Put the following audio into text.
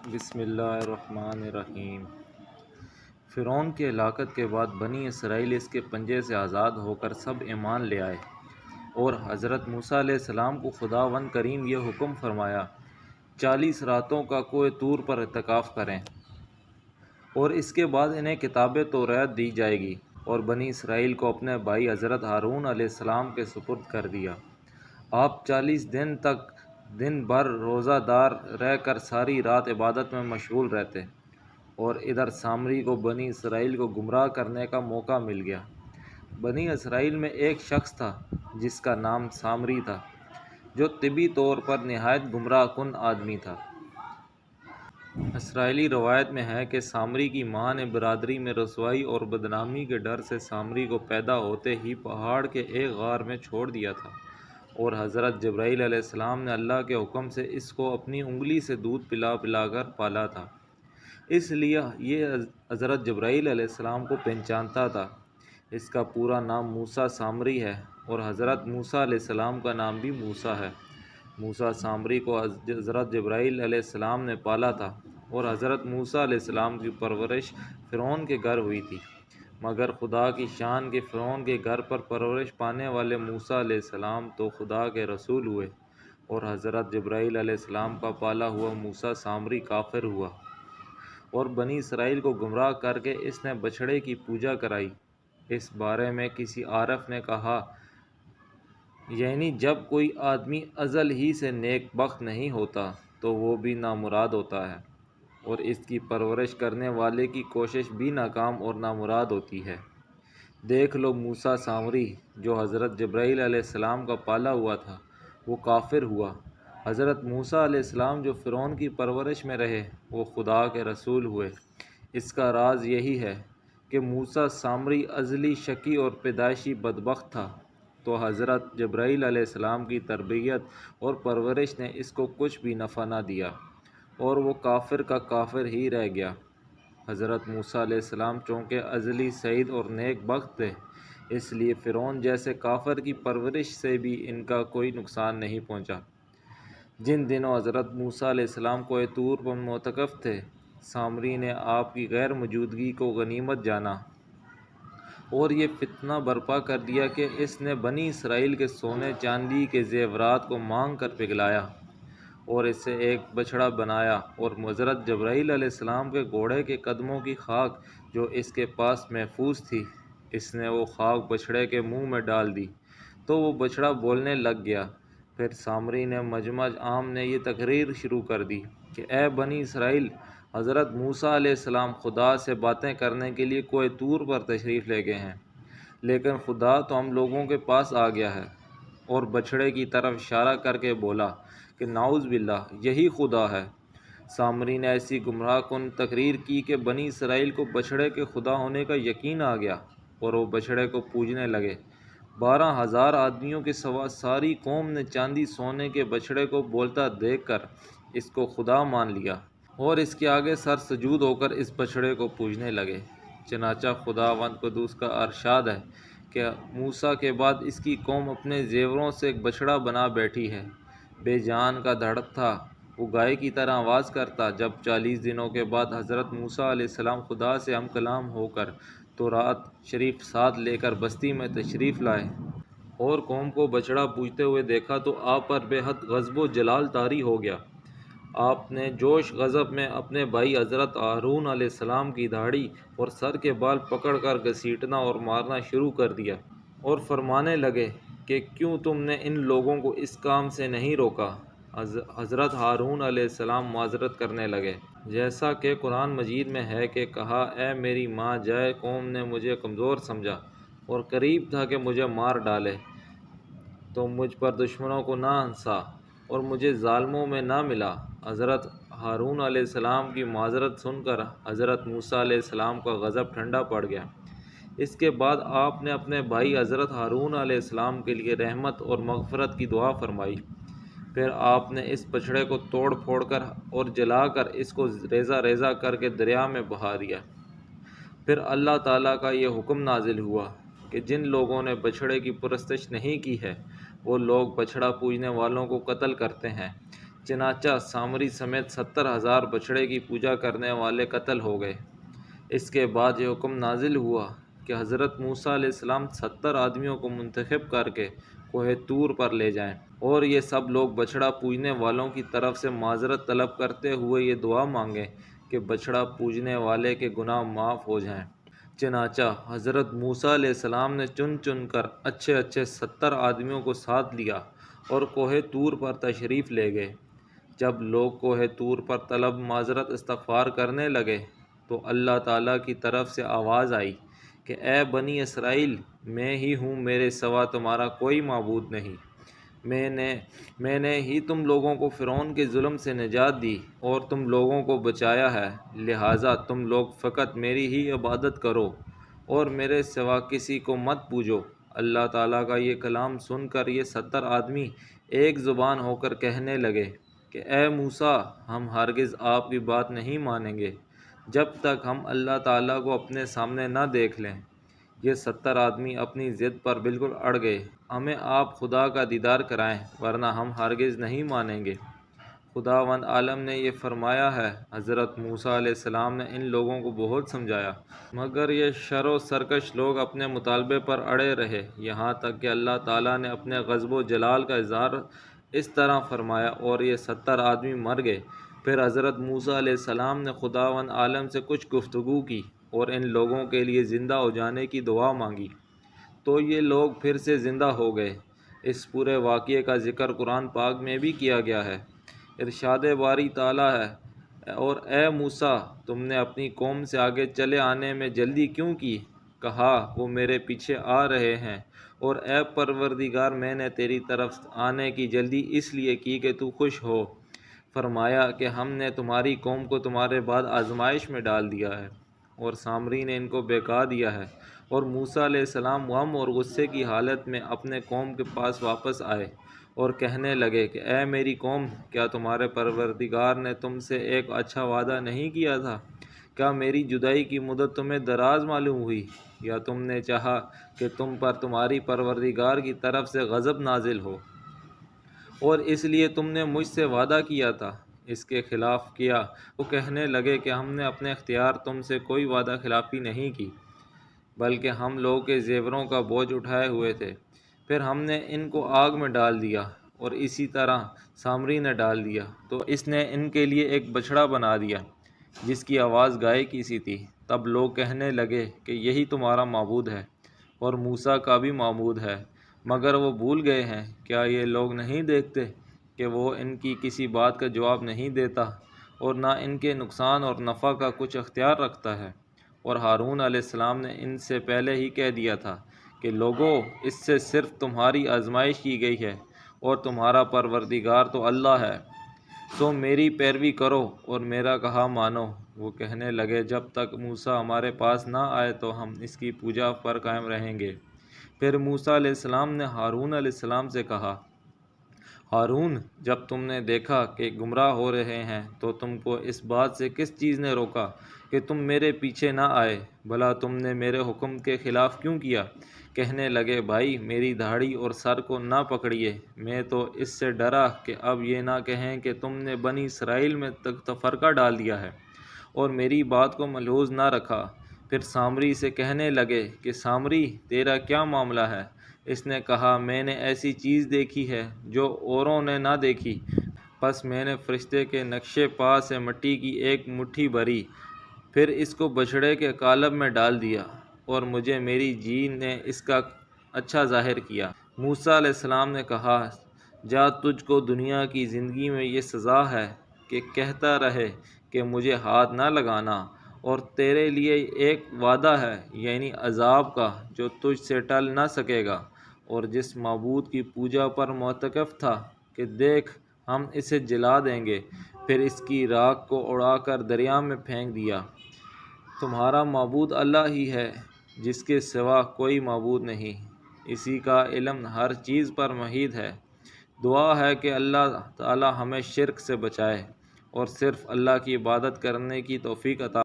بسم اللہ الرحمن الرحیم۔ فرعون کی ہلاکت کے بعد بنی اسرائیل اس کے پنجے سے آزاد ہو کر سب ایمان لے آئے، اور حضرت موسیٰ علیہ السلام کو خداوند کریم یہ حکم فرمایا 40 راتوں کا کوہ طور پر اعتکاف کریں، اور اس کے بعد انہیں کتاب توریت دی جائے گی، اور بنی اسرائیل کو اپنے بھائی حضرت ہارون علیہ السلام کے سپرد کر دیا۔ آپ 40 دن تک دن بھر روزہ دار رہ کر ساری رات عبادت میں مشغول رہتے، اور ادھر سامری کو بنی اسرائیل کو گمراہ کرنے کا موقع مل گیا۔ بنی اسرائیل میں ایک شخص تھا جس کا نام سامری تھا، جو طبی طور پر نہایت گمراہ کن آدمی تھا۔ اسرائیلی روایت میں ہے کہ سامری کی ماں نے برادری میں رسوائی اور بدنامی کے ڈر سے سامری کو پیدا ہوتے ہی پہاڑ کے ایک غار میں چھوڑ دیا تھا، اور حضرت جبرائیل علیہ السلام نے اللہ کے حکم سے اس کو اپنی انگلی سے دودھ پلا پلا کر پالا تھا، اس لیے یہ حضرت جبرائیل علیہ السلام کو پہچانتا تھا۔ اس کا پورا نام موسیٰ سامری ہے، اور حضرت موسیٰ علیہ السلام کا نام بھی موسیٰ ہے۔ موسیٰ سامری کو حضرت جبرائیل علیہ السلام نے پالا تھا، اور حضرت موسیٰ علیہ السلام کی پرورش فرعون کے گھر ہوئی تھی، مگر خدا کی شان کہ فرعون کے گھر پر پرورش پانے والے موسیٰ علیہ السلام تو خدا کے رسول ہوئے، اور حضرت جبرائیل علیہ السلام کا پالا ہوا موسیٰ سامری کافر ہوا، اور بنی اسرائیل کو گمراہ کر کے اس نے بچھڑے کی پوجا کرائی۔ اس بارے میں کسی عارف نے کہا، یعنی جب کوئی آدمی ازل ہی سے نیک بخت نہیں ہوتا تو وہ بھی نامراد ہوتا ہے، اور اس کی پرورش کرنے والے کی کوشش بھی ناکام اور نامراد ہوتی ہے۔ دیکھ لو موسیٰ سامری جو حضرت جبرائیل علیہ السلام کا پالا ہوا تھا، وہ کافر ہوا۔ حضرت موسیٰ علیہ السلام جو فرعون کی پرورش میں رہے، وہ خدا کے رسول ہوئے۔ اس کا راز یہی ہے کہ موسیٰ سامری ازلی شقی اور پیدائشی بدبخت تھا، تو حضرت جبرائیل علیہ السلام کی تربیت اور پرورش نے اس کو کچھ بھی نفع نہ دیا، اور وہ کافر کا کافر ہی رہ گیا۔ حضرت موسیٰ علیہ السلام چونکہ ازلی سعید اور نیک بخت تھے، اس لیے فرعون جیسے کافر کی پرورش سے بھی ان کا کوئی نقصان نہیں پہنچا۔ جن دنوں حضرت موسیٰ علیہ السلام کوہ طور پر معتکف تھے، سامری نے آپ کی غیر موجودگی کو غنیمت جانا، اور یہ فتنہ برپا کر دیا کہ اس نے بنی اسرائیل کے سونے چاندی کے زیورات کو مانگ کر پگھلایا، اور اسے ایک بچھڑا بنایا، اور حضرت جبرائیل علیہ السلام کے گھوڑے کے قدموں کی خاک جو اس کے پاس محفوظ تھی، اس نے وہ خاک بچھڑے کے منہ میں ڈال دی، تو وہ بچھڑا بولنے لگ گیا۔ پھر سامری نے مجمع عام نے یہ تقریر شروع کر دی کہ اے بنی اسرائیل، حضرت موسیٰ علیہ السلام خدا سے باتیں کرنے کے لیے کوہ طور پر تشریف لے گئے ہیں، لیکن خدا تو ہم لوگوں کے پاس آ گیا ہے، اور بچھڑے کی طرف اشارہ کر کے بولا کہ نعوذ باللہ، یہی خدا ہے۔ سامری نے ایسی گمراہ کن تقریر کی کہ بنی اسرائیل کو بچھڑے کے خدا ہونے کا یقین آ گیا، اور وہ بچھڑے کو پوجنے لگے۔ 12,000 آدمیوں کے سوا ساری قوم نے چاندی سونے کے بچھڑے کو بولتا دیکھ کر اس کو خدا مان لیا، اور اس کے آگے سر سجود ہو کر اس بچھڑے کو پوجنے لگے۔ چنانچہ خداوند قدوس کا ارشاد ہے کہ موسیٰ کے بعد اس کی قوم اپنے زیوروں سے ایک بچھڑا بنا بیٹھی ہے۔ بے جان کا دھڑک تھا، وہ گائے کی طرح آواز کرتا۔ جب 40 دنوں کے بعد حضرت موسیٰ علیہ السلام خدا سے ہم کلام ہو کر تورات شریف ساتھ لے کر بستی میں تشریف لائے، اور قوم کو بچھڑا پوجتے ہوئے دیکھا تو آپ پر بے حد غضب و جلال طاری ہو گیا۔ آپ نے جوش غضب میں اپنے بھائی حضرت ہارون علیہ السلام کی داڑھی اور سر کے بال پکڑ کر گھسیٹنا اور مارنا شروع کر دیا، اور فرمانے لگے کہ کیوں تم نے ان لوگوں کو اس کام سے نہیں روکا؟ حضرت ہارون علیہ السلام معذرت کرنے لگے، جیسا کہ قرآن مجید میں ہے کہ کہا، اے میری ماں جائے، قوم نے مجھے کمزور سمجھا اور قریب تھا کہ مجھے مار ڈالے، تو مجھ پر دشمنوں کو نہ ہنسا اور مجھے ظالموں میں نہ ملا۔ حضرت ہارون علیہ السلام کی معذرت سن کر حضرت موسیٰ علیہ السلام کا غضب ٹھنڈا پڑ گیا۔ اس کے بعد آپ نے اپنے بھائی حضرت ہارون علیہ السلام کے لیے رحمت اور مغفرت کی دعا فرمائی۔ پھر آپ نے اس بچھڑے کو توڑ پھوڑ کر اور جلا کر اس کو ریزہ ریزہ کر کے دریا میں بہا دیا۔ پھر اللہ تعالیٰ کا یہ حکم نازل ہوا کہ جن لوگوں نے بچھڑے کی پرستش نہیں کی ہے، وہ لوگ بچھڑا پوجنے والوں کو قتل کرتے ہیں، چنانچہ سامری سمیت 70,000 بچھڑے کی پوجا کرنے والے قتل ہو گئے۔ اس کے بعد یہ حکم نازل ہوا کہ حضرت موسیٰ علیہ السلام 70 آدمیوں کو منتخب کر کے کوہ طور پر لے جائیں، اور یہ سب لوگ بچھڑا پوجنے والوں کی طرف سے معذرت طلب کرتے ہوئے یہ دعا مانگیں کہ بچھڑا پوجنے والے کے گناہ معاف ہو جائیں۔ چنانچہ حضرت موسیٰ علیہ السلام نے چن چن کر اچھے 70 آدمیوں کو ساتھ لیا اور کوہ طور پر تشریف لے گئے۔ جب لوگ کوہ طور پر طلب معذرت استغفار کرنے لگے تو اللہ تعالیٰ کی طرف سے آواز آئی کہ اے بنی اسرائیل، میں ہی ہوں، میرے سوا تمہارا کوئی معبود نہیں۔ میں نے ہی تم لوگوں کو فرعون کے ظلم سے نجات دی اور تم لوگوں کو بچایا ہے، لہٰذا تم لوگ فقط میری ہی عبادت کرو اور میرے سوا کسی کو مت پوجو۔ اللہ تعالیٰ کا یہ کلام سن کر یہ 70 آدمی ایک زبان ہو کر کہنے لگے کہ اے موسیٰ، ہم ہرگز آپ کی بات نہیں مانیں گے جب تک ہم اللہ تعالیٰ کو اپنے سامنے نہ دیکھ لیں۔ یہ 70 آدمی اپنی ضد پر بالکل اڑ گئے، ہمیں آپ خدا کا دیدار کرائیں ورنہ ہم ہرگز نہیں مانیں گے۔ خداوند عالم نے یہ فرمایا ہے، حضرت موسیٰ علیہ السلام نے ان لوگوں کو بہت سمجھایا، مگر یہ شر و سرکش لوگ اپنے مطالبے پر اڑے رہے، یہاں تک کہ اللہ تعالیٰ نے اپنے غضب و جلال کا اظہار اس طرح فرمایا اور یہ 70 آدمی مر گئے۔ پھر حضرت موسیٰ علیہ السلام نے خداوند عالم سے کچھ گفتگو کی اور ان لوگوں کے لیے زندہ ہو جانے کی دعا مانگی، تو یہ لوگ پھر سے زندہ ہو گئے۔ اس پورے واقعے کا ذکر قرآن پاک میں بھی کیا گیا ہے۔ ارشاد باری تعالیٰ ہے، اور اے موسیٰ، تم نے اپنی قوم سے آگے چلے آنے میں جلدی کیوں کی؟ کہا، وہ میرے پیچھے آ رہے ہیں۔ اور اے پروردگار، میں نے تیری طرف آنے کی جلدی اس لیے کی کہ تو خوش ہو۔ فرمایا کہ ہم نے تمہاری قوم کو تمہارے بعد آزمائش میں ڈال دیا ہے اور سامری نے ان کو بہکا دیا ہے۔ اور موسیٰ علیہ السلام غم اور غصے کی حالت میں اپنے قوم کے پاس واپس آئے اور کہنے لگے کہ اے میری قوم، کیا تمہارے پروردگار نے تم سے ایک اچھا وعدہ نہیں کیا تھا؟ کیا میری جدائی کی مدت تمہیں دراز معلوم ہوئی، یا تم نے چاہا کہ تم پر تمہاری پروردگار کی طرف سے غضب نازل ہو اور اس لیے تم نے مجھ سے وعدہ کیا تھا، اس کے خلاف کیا؟ وہ کہنے لگے کہ ہم نے اپنے اختیار تم سے کوئی وعدہ خلافی نہیں کی، بلکہ ہم لوگوں کے زیوروں کا بوجھ اٹھائے ہوئے تھے۔ پھر ہم نے ان کو آگ میں ڈال دیا اور اسی طرح سامری نے ڈال دیا، تو اس نے ان کے لیے ایک بچھڑا بنا دیا جس کی آواز گائے کی سی تھی۔ تب لوگ کہنے لگے کہ یہی تمہارا معبود ہے اور موسیٰ کا بھی معبود ہے، مگر وہ بھول گئے ہیں۔ کیا یہ لوگ نہیں دیکھتے کہ وہ ان کی کسی بات کا جواب نہیں دیتا اور نہ ان کے نقصان اور نفع کا کچھ اختیار رکھتا ہے؟ اور ہارون علیہ السلام نے ان سے پہلے ہی کہہ دیا تھا کہ لوگو، اس سے صرف تمہاری آزمائش کی گئی ہے اور تمہارا پروردگار تو اللہ ہے، سو میری پیروی کرو اور میرا کہا مانو۔ وہ کہنے لگے، جب تک موسیٰ ہمارے پاس نہ آئے تو ہم اس کی پوجا پر قائم رہیں گے۔ پھر موسیٰ علیہ السلام نے ہارون علیہ السلام سے کہا، ہارون، جب تم نے دیکھا کہ گمراہ ہو رہے ہیں تو تم کو اس بات سے کس چیز نے روکا کہ تم میرے پیچھے نہ آئے؟ بھلا تم نے میرے حکم کے خلاف کیوں کیا؟ کہنے لگے، بھائی، میری داڑھی اور سر کو نہ پکڑیے، میں تو اس سے ڈرا کہ اب یہ نہ کہیں کہ تم نے بنی اسرائیل میں تفرقہ ڈال دیا ہے اور میری بات کو ملحوظ نہ رکھا۔ پھر سامری سے کہنے لگے کہ سامری، تیرا کیا معاملہ ہے؟ اس نے کہا، میں نے ایسی چیز دیکھی ہے جو اوروں نے نہ دیکھی۔ پس میں نے فرشتے کے نقشے پا سے مٹی کی ایک مٹھی بھری، پھر اس کو بچھڑے کے قالب میں ڈال دیا اور مجھے میری جی نے اس کا اچھا ظاہر کیا۔ موسیٰ علیہ السلام نے کہا، جا، تجھ کو دنیا کی زندگی میں یہ سزا ہے کہ کہتا رہے کہ مجھے ہاتھ نہ لگانا، اور تیرے لیے ایک وعدہ ہے، یعنی عذاب کا، جو تجھ سے ٹل نہ سکے گا۔ اور جس معبود کی پوجا پر معتکف تھا کہ دیکھ، ہم اسے جلا دیں گے، پھر اس کی راکھ کو اڑا کر دریا میں پھینک دیا۔ تمہارا معبود اللہ ہی ہے، جس کے سوا کوئی معبود نہیں، اسی کا علم ہر چیز پر محیط ہے۔ دعا ہے کہ اللہ تعالی ہمیں شرک سے بچائے اور صرف اللہ کی عبادت کرنے کی توفیق عطا